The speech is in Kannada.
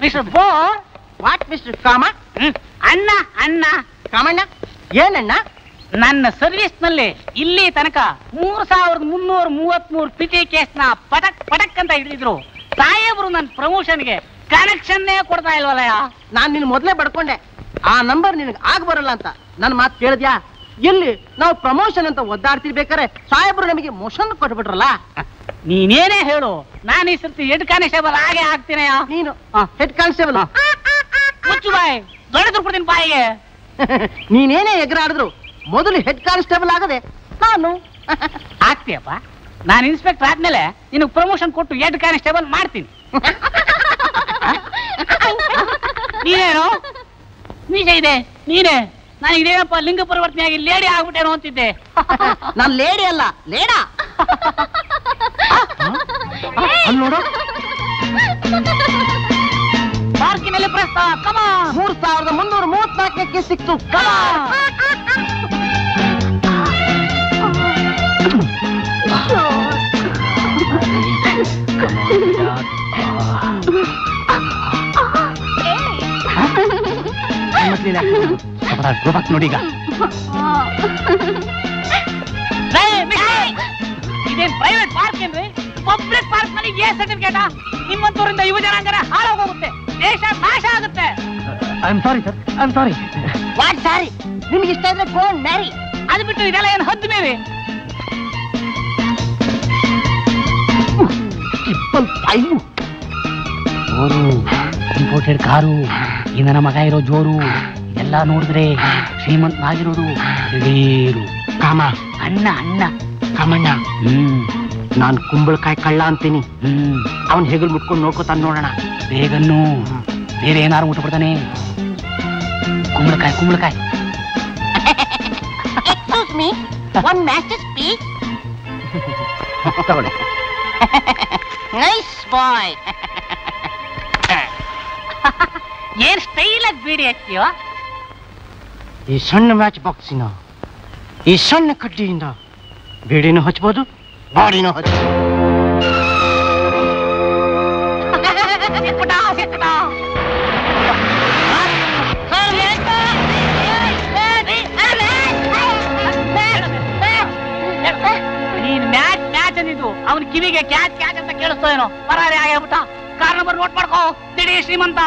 ಮಿಸ್ಟರ್ ಬೋ. ವಾಟ್ ಮಿಸ್ಟರ್ ಕಾಮ? ಅಣ್ಣ ಅಣ್ಣ. ಕಾಮಣ್ಣ ಏನಣ್ಣ? ನನ್ನ ಸರ್ವಿಸ್ ನಲ್ಲಿ ಇಲ್ಲಿ ತನಕ 3333 ಪಿಟಿ ಕೇಸ್ ನ ಪಟಕ್ ಪಟಕ್ ಅಂತ ಹಿಡಿದಿದ್ರು. ಸಾಹೇಬ್ರು ನನ್ನ ಪ್ರಮೋಷನ್ಗೆ ಕನೆಕ್ಷನ್ನೇ ಕೊಡ್ತಾ ಇಲ್ವಲ್ಲಯ್ಯ. ನಾನ್ ನಿನ್ ಮೊದ್ಲೇ ಬಡ್ಕೊಂಡೆ ಆ ನಂಬರ್ ನಿನಗೆ ಆಗ ಬರಲ್ಲ ಅಂತ. ನನ್ನ ಮಾತು ಕೇಳಿದ್ಯಾ? ಎಲ್ಲಿ ನಾವು ಪ್ರಮೋಷನ್ ಅಂತ ಒದ್ದಾಡ್ತಿರ್ಬೇಕಾರೆ ಸಾಹೇಬ್ರು ನಮಗೆ ಮೋಷನ್ ಕೊಟ್ಬಿಟ್ರಲ್ಲ. ನೀನೇನೇ ಹೇಳು, ನಾನು ಈ ಸರ್ತಿ ಹೆಡ್ ಕಾನ್ಸ್ಟೇಬಲ್ ಹಾಗೆ ಆಗ್ತೀನಯ್ಯ. ನೀನು ಹೆಡ್ ಕಾನ್ಸ್ಟೇಬಲ್ ಮುಚ್ಚು ಬಾಯ್, ದೊಡ್ಡದ್ರು ಕೊಡ್ತೀನಿ ಬಾಯಿಗೆ. ನೀನೇನೇ ಎಗರಾಡಿದ್ರು ಮೊದಲು ಹೆಡ್ ಕಾನ್ಸ್ಟೇಬಲ್ ಆಗದೆ ನಾನು ಆಗ್ತೀಯಪ್ಪ. ನಾನು ಇನ್ಸ್ಪೆಕ್ಟರ್ ಆದ್ಮೇಲೆ ನಿನಗೆ ಪ್ರಮೋಷನ್ ಕೊಟ್ಟು ಹೆಡ್ ಕಾನ್ಸ್ಟೇಬಲ್ ಮಾಡ್ತೀನಿ. ನೀನೇನು ನಿಜ ಇದೆ ನೀನೇ. ನನಗೇನಪ್ಪ ಲಿಂಗ ಪರಿವರ್ತನೆ ಆಗಿ ಲೇಡಿ ಆಗ್ಬಿಟ್ಟೇನೋ ಅಂತಿದ್ದೆ. ನಾನು ಲೇಡಿ ಅಲ್ಲ ಲೇಡಾ. ಅಲ್ಲಿ ನೋಡು, ಪಾರ್ಕಿನಲ್ಲಿ ಪ್ರಸ್ತಾವ ಕಮ 3334ಕ್ಕೆ ಸಿಕ್ತು. ನೋಡೀಗ ಇದೇನ್ ಪ್ರೈವೇಟ್ ಪಾರ್ಕ್ ಏನ್ರಿ? ಪಬ್ಲಿಕ್ ಪಾರ್ಕ್ ನಲ್ಲಿ ಎ ಸರ್ಟಿಫಿಕೇಟ್. ನಿಮ್ಮಂತವರಿಂದ ಯುವ ಜನಾಂಗನ ಹಾಳಾಗೋಗುತ್ತೆ, ದೇಶ ನಾಶ ಆಗುತ್ತೆ. I am sorry sir, I am sorry. What sorry? ನಿಮ್ಗೆ ಇಷ್ಟ ಇದ್ರೆ ಗೋ ಮ್ಯಾರಿ. ಅದು ಬಿಟ್ಟು ಇದೆಲ್ಲ ಏನು ಹದ್ದು ಮೇವೆ? ಇಂಪೋರ್ಟೆಡ್ ಕಾರು, ಈ ನನ್ನ ಮಗ ಇರೋ ಜೋರು, ಎಲ್ಲ ನೋಡಿದ್ರೆ ಶ್ರೀಮಂತನಾಗಿರೋದು. ದಿಢೀರು ಕಾಮ ಅಣ್ಣ ಅಣ್ಣ ಕಾಮಣ್ಣ. ನಾನ್ ಕುಂಬಳಕಾಯಿ ಕಳ್ಳ ಅಂತೀನಿ. ಅವನ್ ಹೆಗಲ್ ಮುಟ್ಕೊಂಡು ನೋಡ್ಕೋತಾನ ನೋಡೋಣ. ಬೇಗನ್ನು ಬೇರೆ ಏನಾರು ಮುಟ್ಬಿಡ್ತಾನೆ. ಕುಂಬಳಕಾಯಿ ಕುಂಬಳಕಾಯಿ. Excuse me, one matches please. ತಗೊಳ್ಳಿ. Nice boy. ಏನ್ ಸ್ಟೈಲ್ ಆಗಿ ಬೀಡಿ ಹಚ್ತೀವ? ಈ ಸಣ್ಣ ಮ್ಯಾಚ್ ಬಾಕ್ಸಿನ ಈ ಸಣ್ಣ ಕಡ್ಡಿಯಿಂದ ಬೀಡಿನೂ ಹಚ್ಬೋದು, ಬಾಡಿನೂ ಹಚ್ಬೋದು. ನೀನ್ ಮ್ಯಾಚ್ ಮ್ಯಾಚ್ ಅಂದಿದ್ದು ಅವನ ಕಿವಿಗೆ ಕ್ಯಾಚ್ ಕ್ಯಾಚ್ ಅಂತ ಕೇಳಿಸ್ತೋ ಏನೋ. ಪರಾರಿ ಆಗ್ಬಿಟ್ಟ. ಕಾರ್ ನಂಬರ್ ನೋಟ್ ಮಾಡ್ಕೋ, ದಿಢೀರ್ ಶ್ರೀಮಂತ.